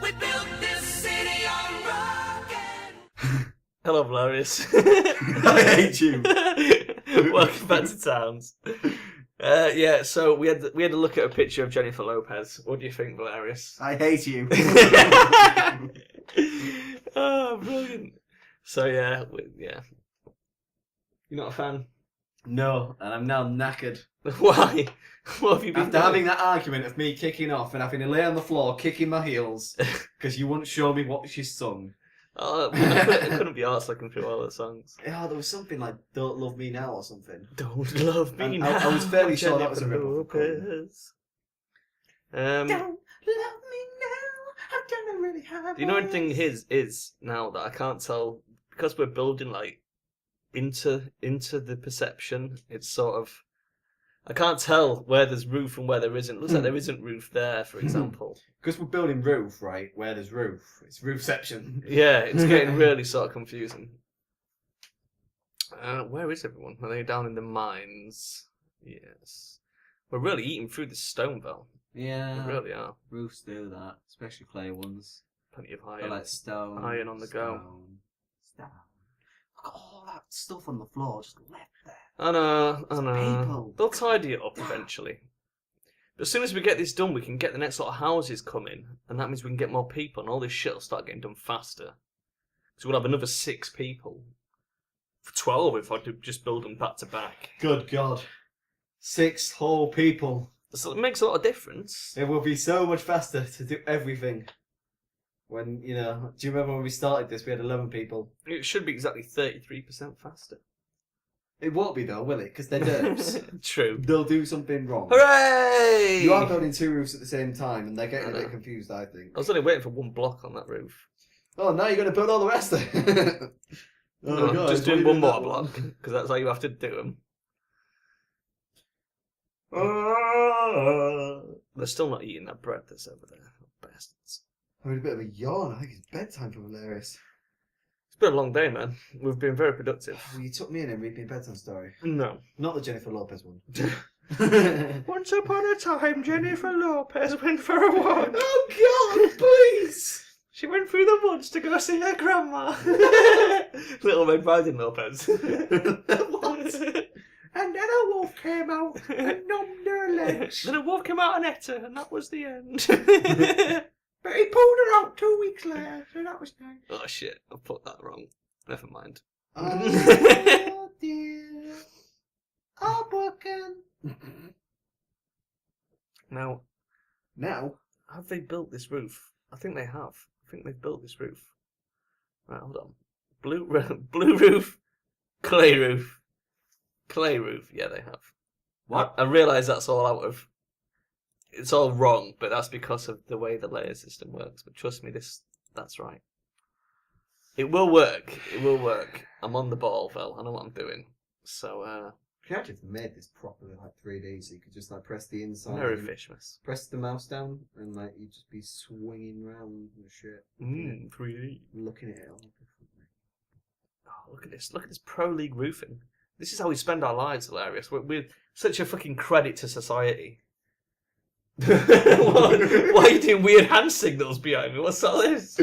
We built this city on rock and... Hello, Velerious. I hate you. Welcome back to Towns. Yeah, so we had a look at a picture of Jennifer Lopez. What do you think, Velerious? I hate you. Oh, brilliant. So yeah. You're not a fan? No, and I'm now knackered. Why? What have you been After doing? having that argument of me kicking off and having to lay on the floor kicking my heels because you wouldn't show me what she sung. Oh, I couldn't be arsed looking through all the songs. Yeah, there was something like "Don't Love Me Now" or something. Don't love me And now. I was fairly sure that was a Jennifer rip-off of Conan. Lopez. Don't love me now. I've done a really hard. You know one thing is now that I can't tell because we're building like into the perception. It's sort of I can't tell where there's roof and where there isn't. It looks like there isn't roof there, for example. Because we're building roof, right? Where there's roof, it's roofception. Yeah, it's getting really sort of confusing. Where is everyone? Are they down in the mines? Yes. We're really eating through the stone, though. Yeah, We really are. roofs do that, especially clay ones. Plenty of They're iron. like stone. Iron on the go. Stone. Look at all that stuff on the floor just left there. I know. People. They'll tidy it up eventually. But as soon as we get this done, we can get the next lot of houses coming, and that means we can get more people, and all this shit will start getting done faster. So we'll have another 6 people. 12 if I could just build them back to back. Good God. 6 whole people. So it makes a lot of difference. It will be so much faster to do everything. When, do you remember when we started this, we had 11 people? It should be exactly 33% faster. It won't be though, will it? Because they're derps. True. They'll do something wrong. Hooray! You are building 2 roofs at the same time, and they're getting a bit confused, I think. I was only waiting for 1 block on that roof. Oh, now you're going to build all the rest of it. No, God, just why doing you one doing more that block, because that's how you have to do them. They're still not eating that bread that's over there. Bastards. I'm having a bit of a yawn. I think it's bedtime for Velerious. It's been a long day, man. We've been very productive. Well, you took me in and read me a bedtime story. No. Not the Jennifer Lopez one. Once upon a time, Jennifer Lopez went for a walk. Oh God, please! She went through the woods to go see her grandma. Little Red Riding Lopez. What? And then a wolf came out and numbed her legs. Then a wolf came out and ate her, and that was the end. But he pulled her out 2 weeks later, so that was nice. Oh shit, I put that wrong. Never mind. Oh dear. Oh, broken. Now, Now? have they built this roof? I think they have. I think they've built this roof. Right, hold on. Blue roof, clay roof. Clay roof, yeah, they have. What? I realise that's all out of... It's all wrong, but that's because of the way the layer system works. But trust me, that's right. It will work. It will work. I'm on the ball, Vel. I know what I'm doing. So, You actually have made this properly, like 3D, so you could just like press the inside. Merry and Fishmas. Press the mouse down, and like you'd just be swinging around the shit. 3D. Looking at it all differently. Oh, look at this. Look at this pro league roofing. This is how we spend our lives, Hilarious. We're such a fucking credit to society. Why are you doing weird hand signals behind me? What's all this?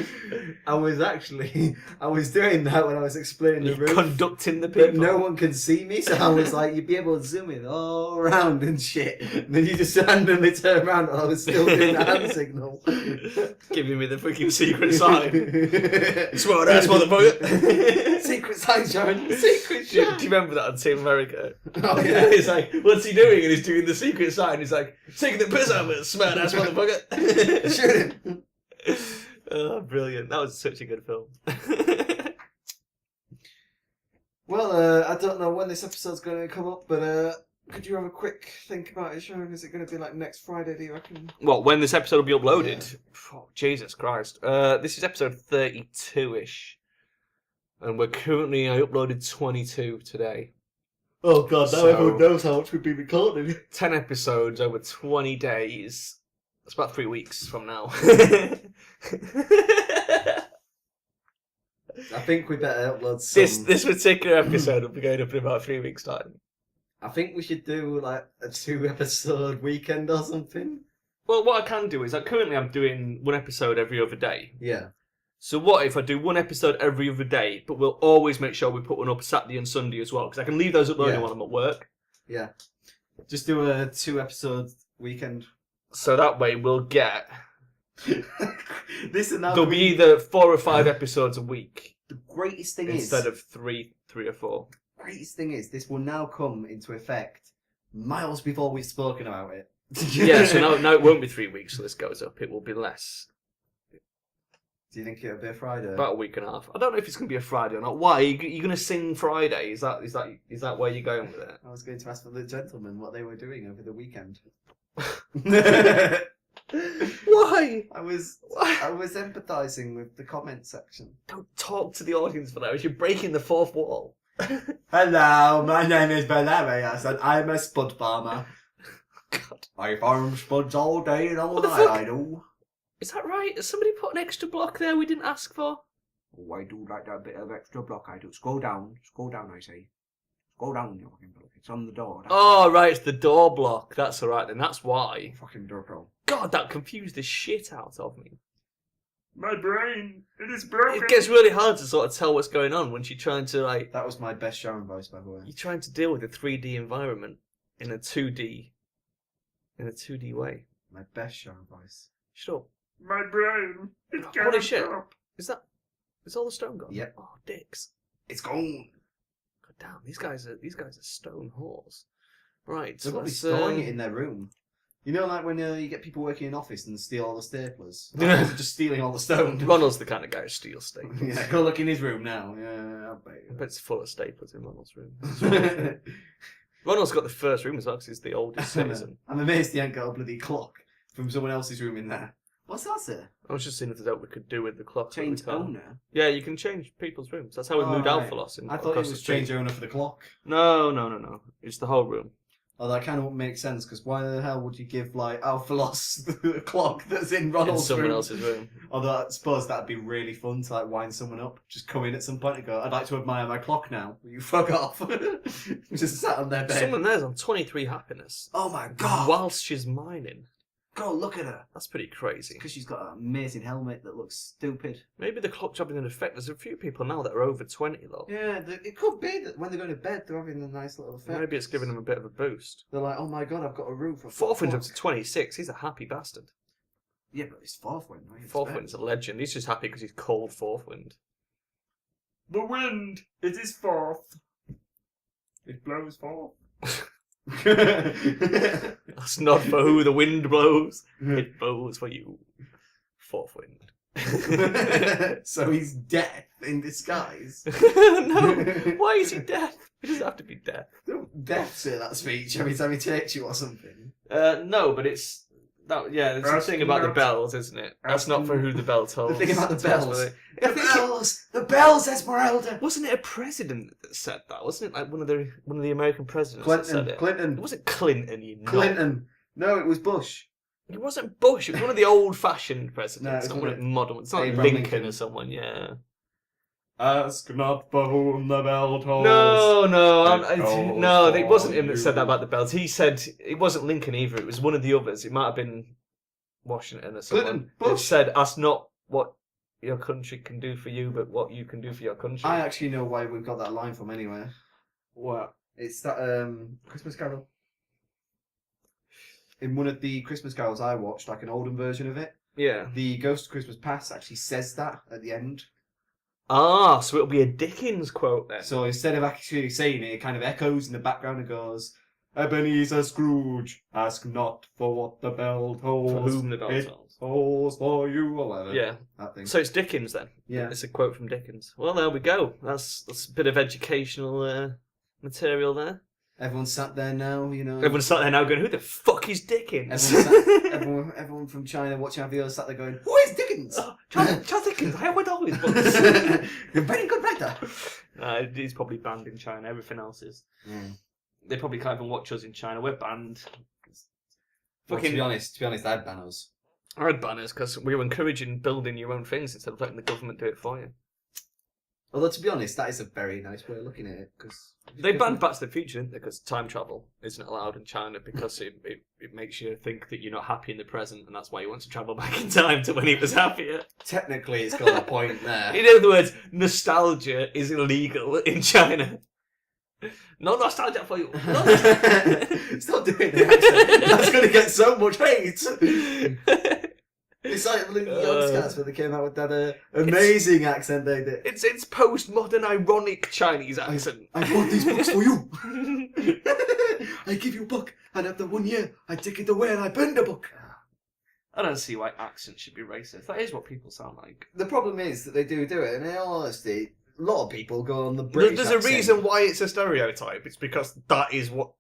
I was doing that when I was explaining the You're roof. conducting the people. But no one can see me, so I was like, you'd be able to zoom in all around and shit. And then you just randomly turn around and I was still doing the hand signal. Giving me the freaking secret sign. Smart ass motherfucker. Secret sign, Sharon. Secret Do you sign. remember that on Team America? Oh, yeah. He's like, what's he doing? And he's doing the secret sign. He's like, taking the piss out of it, smart ass motherfucker. Shoot him. Oh, brilliant. That was such a good film. Well, I don't know when this episode's going to come up, but could you have a quick think about it, Sharon? Is it going to be like next Friday, do you reckon? Well, when this episode will be uploaded? Oh, Jesus Christ. This is episode 32-ish. And we're currently, I uploaded 22 today. Oh God, now So- everyone knows how much we've been recording. 10 episodes over 20 days. That's about 3 weeks from now. I think we better upload some. This particular episode will be going up in about 3 weeks' time. I think we should do like a 2-episode weekend or something. Well, what I can do is, currently I'm doing one episode every other day. Yeah. So what if I do one episode every other day, but we'll always make sure we put one up Saturday and Sunday as well, because I can leave those uploading while I'm at work. Yeah. Just do a 2-episode weekend. So that way we'll get... This and that. There'll be either 4 or 5 episodes a week. The greatest thing instead of 3 or 4. Greatest thing is, this will now come into effect miles before we've spoken about it. Yeah, so now it won't be 3 weeks, so this goes up. It will be less. Do you think it'll be a Friday? About a week and a half. I don't know if it's going to be a Friday or not. Why? Are you going to sing Friday? Is that where you're going with it? I was going to ask for the gentlemen what they were doing over the weekend. Why? I was empathising with the comment section. Don't talk to the audience for that. You're breaking the fourth wall. Hello, my name is Velerious and I'm a spud farmer. God. I farm spuds all day and all What the night, fuck? I do. Is that right? Has somebody put an extra block there we didn't ask for? Oh, I do like that bit of extra block, I do. Scroll down, I say. Scroll down, you fucking block. It's on the door. Oh, right, it's the door block. That's alright then, that's why. Fucking Derpsville. God, that confused the shit out of me. My brain, it is broken. It gets really hard to sort of tell what's going on when you're trying to, like... That was my best Charon voice, by the way. You're trying to deal with a 3D environment in a 2D way. My best Charon voice. Shut up. My brain, it's Holy shit. Is all the stone gone? Yep. Oh, dicks. It's gone. God damn, these guys are stone whores. Right, They're probably let's, storing it in their room. You know, like when you get people working in an office and steal all the staplers? They're just stealing all the stone. Ronald's the kind of guy who steals staples. Yeah, go look in his room now. Yeah, I I bet it's full of staplers in Ronald's room. Ronald's got the first room as well because he's the oldest citizen. I'm amazed he ain't got a bloody clock from someone else's room in there. What's that, sir? I was just seeing if there's what we could do with the clock. Change owner? Yeah, you can change people's rooms. That's how we moved right. Alphalos in. I thought it was change owner for the clock. No. It's the whole room. Oh, that kind of wouldn't make sense, because why the hell would you give, like, Alphalos the clock that's in Ronald's in someone room? else's room. Although I suppose that'd be really fun to, like, wind someone up. Just come in at some point and go, I'd like to admire my clock now. Will you fuck off? Just sat on their bed. Someone there's on 23 happiness. Oh my god! Whilst she's mining. Go look at her. That's pretty crazy. Because she's got an amazing helmet that looks stupid. Maybe the clock's having an effect. There's a few people now that are over 20 though. Yeah, it could be that when they're going to bed, they're having a nice little effect. Maybe it's giving them a bit of a boost. They're like, oh my god, I've got a roof. Fourth Wind's up to 26. He's a happy bastard. Yeah, but it's Fourth Wind, right? Fourth Wind's a legend. He's just happy because he's called Fourth Wind. The wind, it is fourth. It blows fourth. That's not for who the wind blows. It blows for you. Fourth Wind. So he's death in disguise. No, why is he deaf? He doesn't have to be deaf. Don't death say that speech every time he takes you or something. No, but it's that. Yeah, there's the thing about the bells, isn't it? That's not for who the bell tolls. The thing about the bells. The The bells, Esmeralda. Wasn't it a president that said that? Wasn't it like one of the American presidents that said it? Clinton. It wasn't Clinton, you know. Clinton. No, it was Bush. It wasn't Bush. It was one of the old-fashioned presidents. No, Not one of the modern. It's not like Abraham Lincoln Lincoln. or someone. Yeah. Ask not for whom the bell tolls. No. It wasn't him that said that about the bells. He said it wasn't Lincoln either. It was one of the others. It might have been Washington or someone. Clinton, That Bush. said, ask not what your country can do for you, but what you can do for your country. I actually know why we've got that line from anywhere. What? It's that Christmas Carol. In one of the Christmas carols I watched, like an olden version of it, Yeah. the Ghost of Christmas Past actually says that at the end. Ah, so it'll be a Dickens quote then. So instead of actually saying it, it kind of echoes in the background and goes, Ebenezer Scrooge, ask not for what the bell tolls. For whom the bell it tolls. tolls for you, or whatever. Yeah. That thing. So it's Dickens then. Yeah. It's a quote from Dickens. Well, there we go. That's a bit of educational material there. Everyone's sat there now, you know. Everyone's sat there now going, who the fuck is Dickens? Everyone from China watching our videos sat there going, who is Dickens? Oh, Charles Dickens, I read all his books. You're a very good writer. He's probably banned in China. Everything else is. Mm. They probably can't even watch us in China. We're banned. Well, to be honest, I'd ban us. I had banners because we were encouraging building your own things instead of letting the government do it for you. Although, to be honest, that is a very nice way of looking at it. Cause They banned Back to the Future, didn't they? Because time travel isn't allowed in China because it makes you think that you're not happy in the present, and that's why you want to travel back in time to when he was happier. Technically, it's got a point there. In other words, nostalgia is illegal in China. No nostalgia for you. No nostalgia. Stop doing the accent. That's going to get so much hate. It's like the Yogscast where they came out with that amazing accent they did. It's postmodern, ironic Chinese accent. I bought these books for you. I give you a book, and after 1 year, I take it away and I burn the book. I don't see why accents should be racist. That is what people sound like. The problem is that they do it, and in all honesty, a lot of people go on the British There's accent. a reason why it's a stereotype. It's because that is what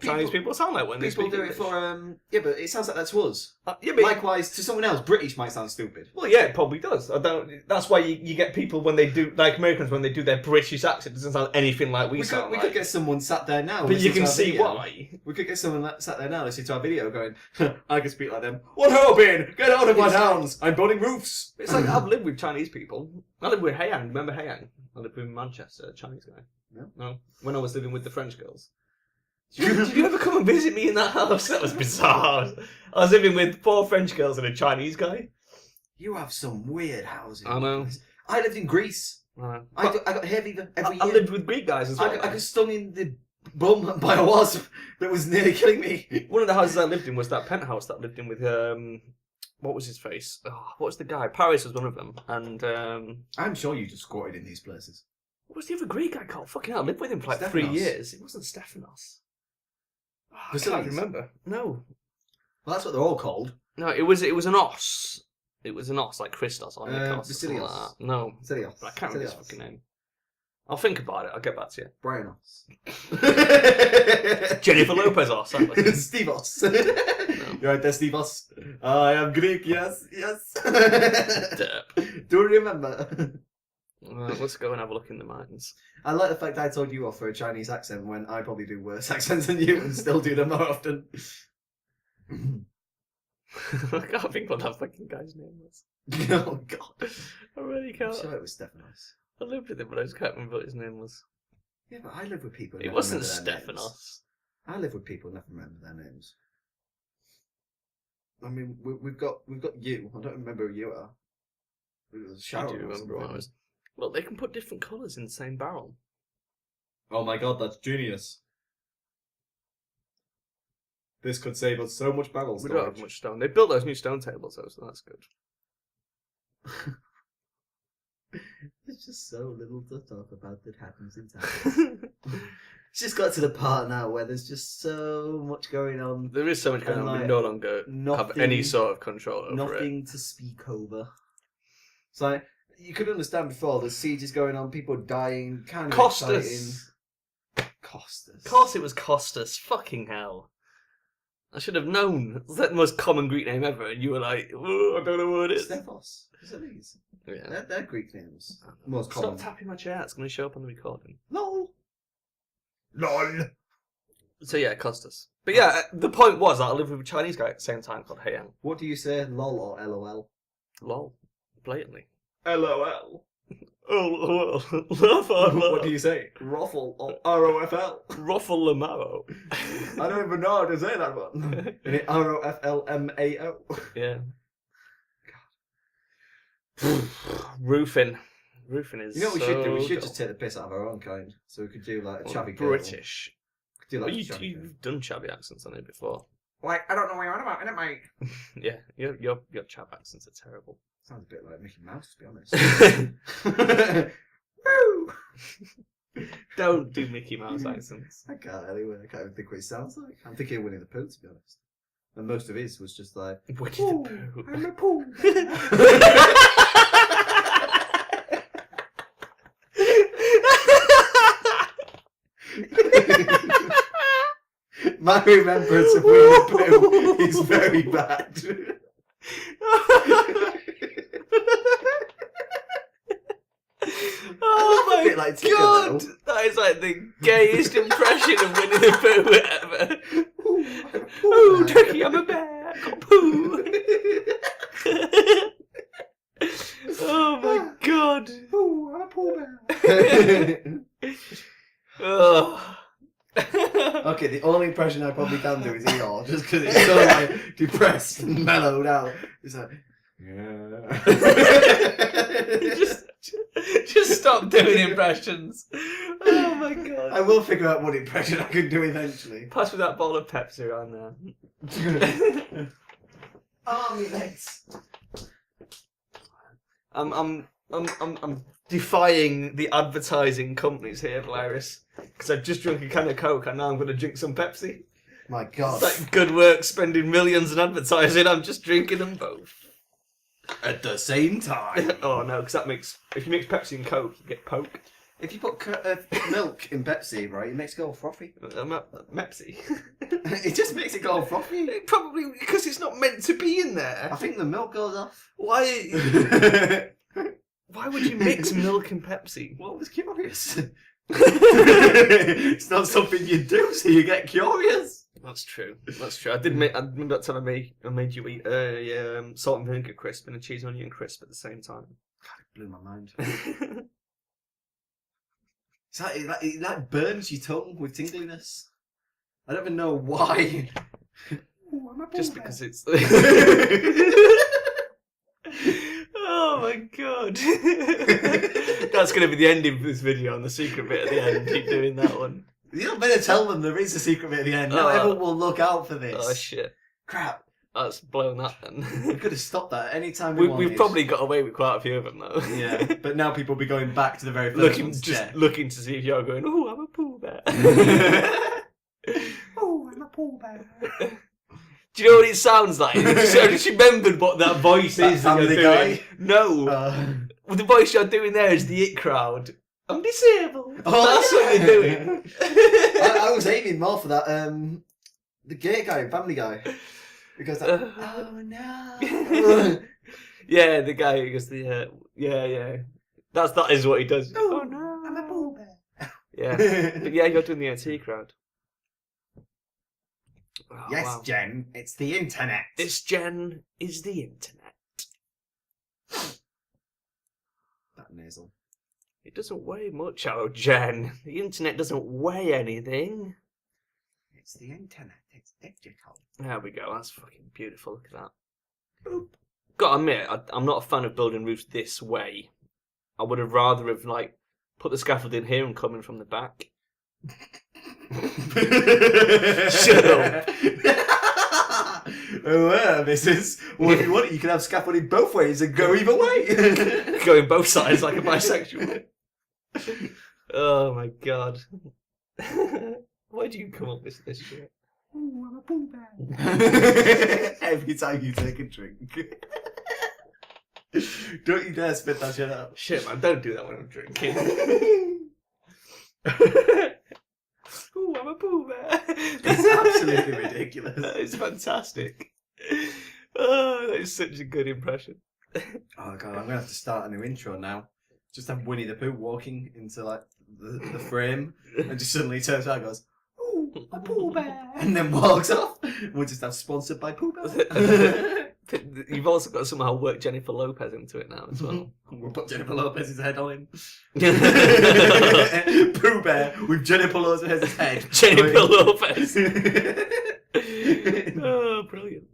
Chinese people sound like when they People speak do English. it for but it sounds like that to us. Yeah, but Likewise, to someone else, British might sound stupid. well, yeah, it probably does. That's why you get people when they do, like Americans, when they do their British accent, it doesn't sound anything like we sound We like. could get someone sat there now. But you listening can to our see video. why. We could get someone sat there now listening to our video going, I can speak like them. What ho, Ben? Get out of my towns. I'm building roofs. It's like I've lived with Chinese people. I lived with Haiyang. Remember Haiyang? I lived with Manchester, a Chinese guy. No. When I was living with the French girls. Did you ever come and visit me in that house? That was bizarre. I was living with 4 French girls and a Chinese guy. You have some weird housing. I know. I lived in Greece. I got hay fever every I year. lived with Greek guys as well. I got stung in the bum by a wasp that was nearly killing me. One of the houses I lived in was that penthouse that I lived in with, what was his face? Oh, what was the guy? Paris was one of them. And, I'm sure you just squatted in these places. what was the other Greek guy called? Fucking hell, I lived with him for like 3 Stephanos. years. It wasn't Stephanos. Oh, I can't Vasilius. remember. No. Well, that's what they're all called. No, it was an os. It was an os, like Christos or Nikos. or something like Vasilios. that. No, Vasilios. but I can't remember his Vasilios. fucking name. I'll think about it. I'll get back to you. Bryanos. Jennifer Lopez os. That was it. Stevos. You're right there, Stevos. I am Greek, yes. Derp. Do you remember? Let's go and have a look in the mines. I like the fact I told you off for a Chinese accent when I probably do worse accents than you and still do them more often. I can't think what that fucking guy's name was. Oh, God. I really I'm can't. sure it was Stephanos. I lived with him, but I just can't remember what his name was. Yeah, but I live with people. It wasn't Stephanos. I live with people who never remember their names. I mean, we've got you. I don't remember who you are. It was I Charon do or remember something. what I was. Well, they can put different colours in the same barrel. Oh my God, that's genius. This could save us so much barrel We don't have much stone. They built those new stone tables though, so that's good. There's just so little to talk about that happens in town. It's just got to the part now where there's just so much going on. There is so much going And, on. We like, no longer have any sort of control over it. Nothing to speak over. It's like, you could understand before, the siege is going on, people dying, kind of exciting. Costas. Of course it was Costas. Fucking hell. I should have known. It's like the most common Greek name ever, and you were like, oh, I don't know what it is. Stephos. Is that these? Yeah. They're Greek names. Most Stop common. tapping my chair. It's going to show up on the recording. LOL. LOL. So yeah, Costas. But yeah, the point was that I lived with a Chinese guy at the same time called Haiyang. What do you say, lol or LOL? Lol. Blatantly. LOL. Oh, laugh out loud. What do you say? Ruffle or ROFL? Ruffle the marrow. I don't even know how to say that one. Is it ROFLMAO? Yeah. Roofing. Roofing is. You know what we should do? We should dull. just take the piss out of our own kind. So we could do like a Well, chabby girl. British. Could do like Well, a chabby girl. you've done chabby accents on it before. Like, I don't know what you're on about, innit, mate? Yeah, your chab accents are terrible. Sounds a bit like Mickey Mouse, to be honest. Woo! Don't do Mickey Mouse accents. I can't anyway. I can't even think what it sounds like. I'm thinking of Winnie the Pooh, to be honest. And most of his was just like, Winnie "Ooh, the Pooh. I'm a poo. My remembrance of Winnie the Pooh is very bad. Oh That's a my bit like Tigger, god! though. That is like the gayest impression of Winnie the Pooh ever. Ooh, I'm a poo Oh, man. Turkey, I'm a bear. Got poo. Oh my god. Ooh, I'm a Oh. Okay, the only impression I probably can do is Eeyore, just because it's so like depressed and mellowed out. It's like, yeah. Just stop doing impressions. Oh my god. I will figure out what impression I can do eventually. Pass me that bottle of Pepsi around there. Oh, my legs. I'm defying the advertising companies here, Velerious, because I've just drunk a can of Coke and now I'm going to drink some Pepsi. My God. It's like good work spending millions on advertising. I'm just drinking them both At the same time. Oh no, because that makes if you mix Pepsi and Coke, you get Poke. If you put milk in Pepsi, right, it makes it go frothy. Mepsi. It just makes it go frothy. Probably because it's not meant to be in there. I think the milk goes off. Why? Why would you mix milk and Pepsi? Well, I was curious. It's not something you do, so you get curious. That's true. That's true. I remember that time I made you eat salt and vinegar crisp and a cheese and onion crisp at the same time. God, it blew my mind. It like burns your tongue with tingliness. I don't even know why. Ooh, I'm a Just bull because bear. it's. Oh my god. That's going to be the ending for this video, and the secret bit at the end. Keep doing that one. You don't better tell them there is a secret bit at the end. Now everyone will look out for this. Oh shit. Crap. That's blown that then. We could have stopped that any time We've probably got away with quite a few of them though. Yeah, but now people will be going back to the very first looking to see if you're going, oh, I'm a pool bear. Oh, I'm a pool bear. Do you know what it sounds like? I just remembered what that voice is. That you're Family doing. Guy? No. Well, the voice you're doing there is the It Crowd. I'm disabled. Oh, That's what you're doing. I was aiming more for that. The gay guy, Family Guy, because like, oh no. Yeah, the guy who goes yeah. That is what he does. Oh no, I'm a pool bear. Yeah, but yeah, you're doing the IT Crowd. Oh, Yes, wow. Jen, it's the internet. This Jen is the internet. That nasal. It doesn't weigh much, oh Jen. The internet doesn't weigh anything. It's the internet. It's digital. There we go. That's fucking beautiful. Look at that. Boop. Gotta admit, I'm not a fan of building roofs this way. I would have rather have like put the scaffolding here and coming from the back. Shut up. Well, missus. Well, if you want it, you can have scaffolding both ways and go either way. Going both sides like a bisexual. Oh my god. Why do you come up with this shit? Ooh, I'm a pool bear. Every time you take a drink. Don't you dare spit that shit out. Shit, man, don't do that when I'm drinking. Ooh, I'm a poo bear. It's absolutely ridiculous. It's fantastic. Oh, that is such a good impression. Oh god, I'm gonna have to start a new intro now. Just have Winnie the Pooh walking into like the frame and just suddenly turns around and goes, "Ooh, a Pooh Bear," and then walks off. We'll just have sponsored by Pooh Bear. You've also got to somehow work Jennifer Lopez into it now as well. We'll put Jennifer Lopez's head on him. Pooh Bear with Jennifer Lopez's head. Jennifer Lopez. Oh, brilliant.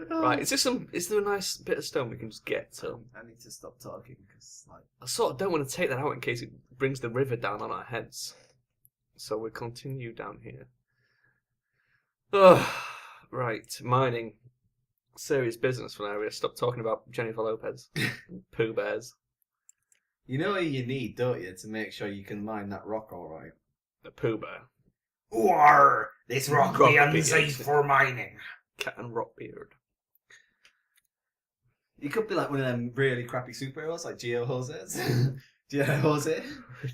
Right, is there a nice bit of stone we can just get? I need to stop talking because like I sort of don't want to take that out in case it brings the river down on our heads. So we'll continue down here. Oh, right, mining. Serious business, Valeria. Stop talking about Jennifer Lopez. Pooh Bears. you know what you need, don't you, to make sure you can mine that rock all right? The Pooh Bear. Or this rock Rock be be unsafe unsafe. for mining. Cat and Rockbeard. You could be like one of them really crappy superheroes, like Geo Jose's. Geo Jose.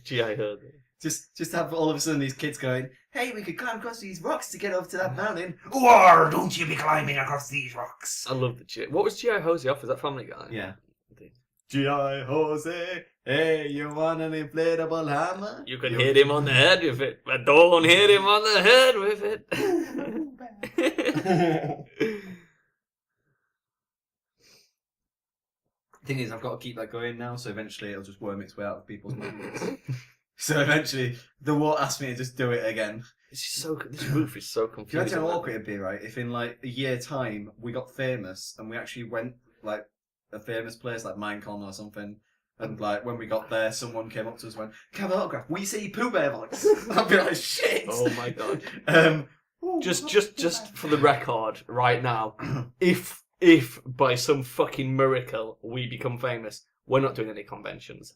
Gee, I heard it. Just have all of a sudden these kids going, "Hey, we could climb across these rocks to get over to that mountain." Or don't you be climbing across these rocks. I love the G. What was G.I. Hosey off? Is that Family Guy? Yeah. G.I. Jose, hey, you want an inflatable hammer? You can hit him on the head with it, but don't hit him on the head with it. Thing is, I've got to keep that going now, so eventually it'll just worm its way out of people's minds. So eventually, the wall asked me to just do it again. This roof is so Do you confusing. imagine how awkward it'd be, right? If in like a year time we got famous and we actually went like a famous place like Minecon or something, and like when we got there, someone came up to us and went, "Can I have an autograph? We see Pooh Bear voice." I'd be like, "Shit!" Oh my god. Ooh, Just for the record, right now, if by some fucking miracle we become famous, we're not doing any conventions.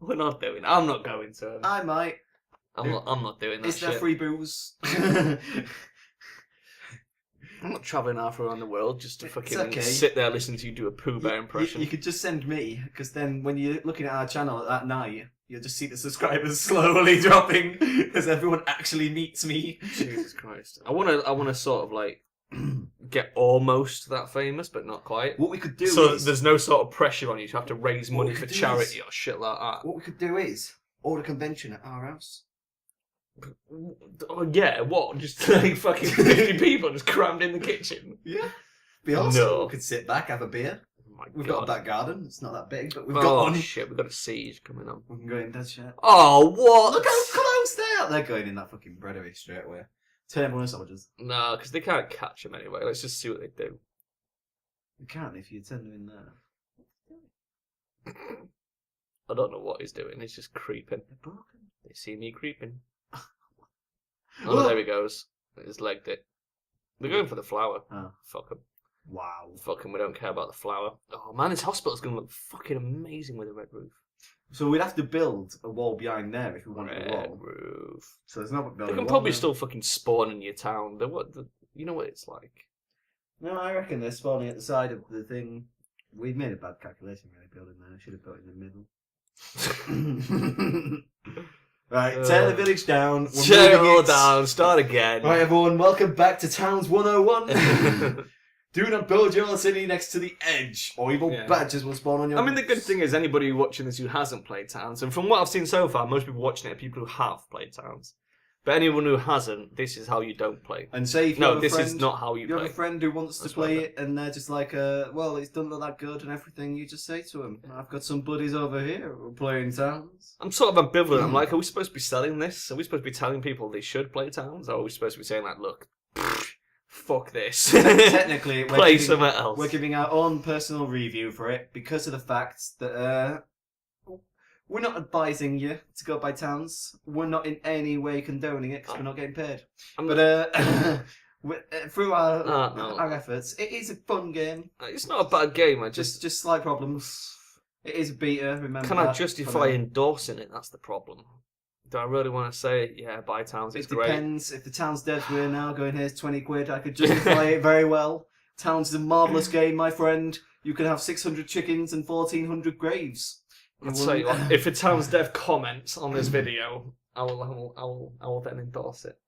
We're not doing. I'm not going to them. I might. I'm not doing that Is there shit. free booze? I'm not travelling half around the world just to It's fucking okay. sit there listening to you do a Pooh Bear impression. You could just send me, because then when you're looking at our channel at night, you'll just see the subscribers slowly dropping as everyone actually meets me. Jesus Christ. I wanna sort of like get almost that famous, but not quite. What we could do So is... there's no sort of pressure on you to have to raise What money we for could do charity is- or shit like that. What we could do is order a convention at our house. Oh, yeah, what? Just like fucking 50 people just crammed in the kitchen? Yeah. Be awesome. No. We could sit back, have a beer. Oh my We've God. got a back garden. It's not that big, but we've Oh got one. shit, we've got a siege coming on. We can go in dead shit. Oh, what? Look how close they are. They're going in that fucking breadery straight away. Turn one of the soldiers. No, because they can't catch him anyway. Let's just see what they do. You can't if you turn them in there. I don't know what he's doing. He's just creeping. They're broken. They see me creeping. Oh, there he goes. He's legged it. They're going for the flower. Oh. Fuck them. Wow. Fuck them. We don't care about the flower. Oh man, this hospital's going to look fucking amazing with a red roof. So we'd have to build a wall behind there if we wanted a Red wall. roof. So there's no They building. can probably still fucking spawn in your town. You know what it's like. No, I reckon they're spawning at the side of the thing. We made a bad calculation really building there. I should have built in the middle. Right, tear the village down. We're Tear it moving all it. down. Start again. Right, everyone, welcome back to Towns 101. Do not build your city next to the edge, or evil Yeah. badgers will spawn on your... I mean, the good thing is anybody watching this who hasn't played Towns, and from what I've seen so far, most people watching it are people who have played Towns. But anyone who hasn't, this is how you don't play. And say if you No, have a this friend, is not how you you play. have a friend who wants to That's play right. it, and they're just like, well, it's doesn't look that good and everything, you just say to them, I've got some buddies over here who are playing Towns. I'm sort of ambivalent. I'm like, are we supposed to be selling this? Are we supposed to be telling people they should play Towns? Or are we supposed to be saying, like, look, fuck this. Technically, Play somewhere else. we're giving our own personal review for it because of the fact that we're not advising you to go buy Towns. We're not in any way condoning it because we're not getting paid. But through our efforts, it is a fun game. It's not a bad game. I Just just slight problems. It is a beta. Remember can I that, justify for now. endorsing it? That's the problem. Do I really want to say, yeah, buy Towns? It's It great. depends. If the Towns devs were now going, here's 20 quid, I could justify it very well. Towns is a marvellous game, my friend. You can have 600 chickens and 1,400 graves. I'll tell you what. If a Towns dev comments on this video, I will then endorse it.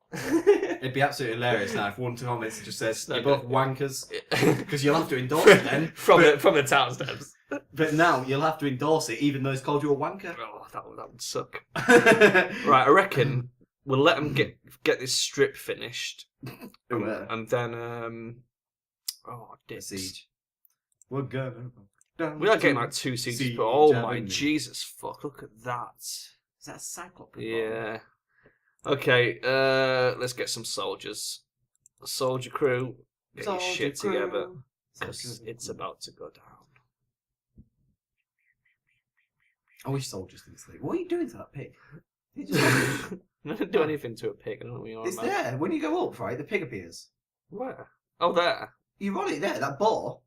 It'd be absolutely hilarious now if one comments just says, No, you're both no. wankers. Because you'll have to endorse it then. from the Towns devs. But now you'll have to endorse it even though it's called you a wanker. Oh, that would suck. Right, I reckon we'll let them get this strip finished, and then dicks. Siege. We're going. We are getting like 2 sieges, Siege, but oh my haven't we? Jesus, fuck! Look at that. Is that a Cyclops? Yeah. Okay, let's get some soldiers. Soldier crew, get your shit together, because it's about to go down. I wish soldiers did this. What are you doing to that pig? I didn't do anything to a pig. I don't know what you're It's on about. there. When you go up, right, the pig appears. Where? Oh, there. You've got it there, that boar.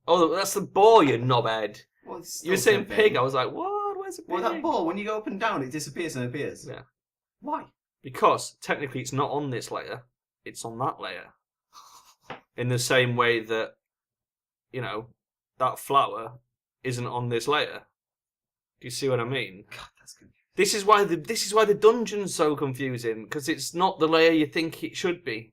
Oh, that's the boar, you knobhead. Well, it's You were still saying the pig. I was like, what? Where's a pig? Well, that boar, when you go up and down, it disappears and appears. Yeah. Why? Because technically it's not on this layer. It's on that layer. In the same way that, you know, that flower isn't on this layer. Do you see what I mean? God, that's good. This is why the dungeon's so confusing, because it's not the layer you think it should be.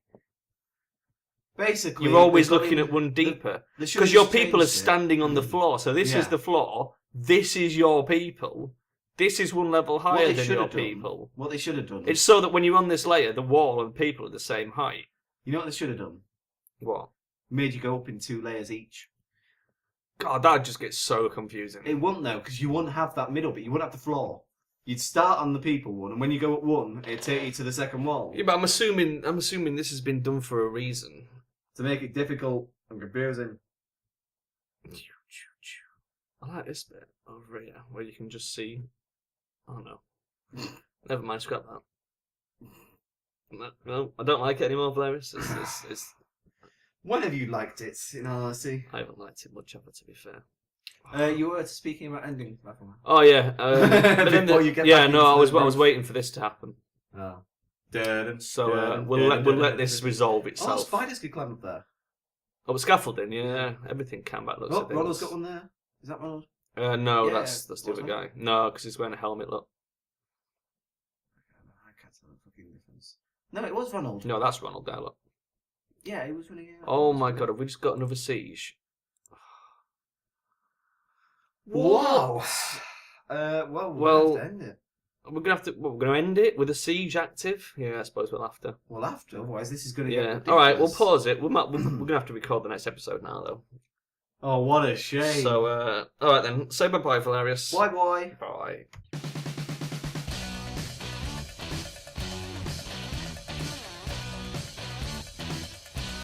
Basically, You're always they're looking going- at one deeper. they should've Because your just people are changed it. standing on the floor. So this is Yeah. the floor. This is your people. This is one level What higher they than should your have done- people. What they should have done. It's so that when you're on this layer, the wall and people are the same height. You know what they should have done? What? Made you go up in 2 layers each. God, that just gets so confusing. It wouldn't though, because you wouldn't have that middle bit. You wouldn't have the floor. You'd start on the people one, and when you go at one, it'd take you to the second wall. Yeah, but I'm assuming this has been done for a reason. To make it difficult and confusing. I like this bit over here where you can just see. Oh no. Never mind, scrap that. No, I don't like it anymore, Valerious. It's... When have you liked it, in all honesty? I haven't liked it much, ever, to be fair. You were speaking about endings, Oh yeah. But then Before you get yeah, back no, into I was the- waiting for this to happen. Oh. So we'll let this resolve Oh, itself. spiders could climb up there. Oh, but scaffolding, yeah, everything can back looks. Oh, Ronald's got one there. Is that Ronald? No, Yeah, that's the other guy. No, because he's wearing a helmet. Look. I can't tell the fucking difference. No, it was Ronald. No, that's Ronald there. Look. Yeah, he was running out. Oh my god, have we just got another siege? Wow. Well, we'll have to end it. We're gonna end it with a siege active. Yeah, I suppose we'll have to. We'll have to, otherwise this is going to Yeah. get All right, we'll ridiculous. pause it. We're gonna have to record the next episode now, though. Oh, what a shame. So, all right then. Say bye, Valerious. Bye, boy. Bye.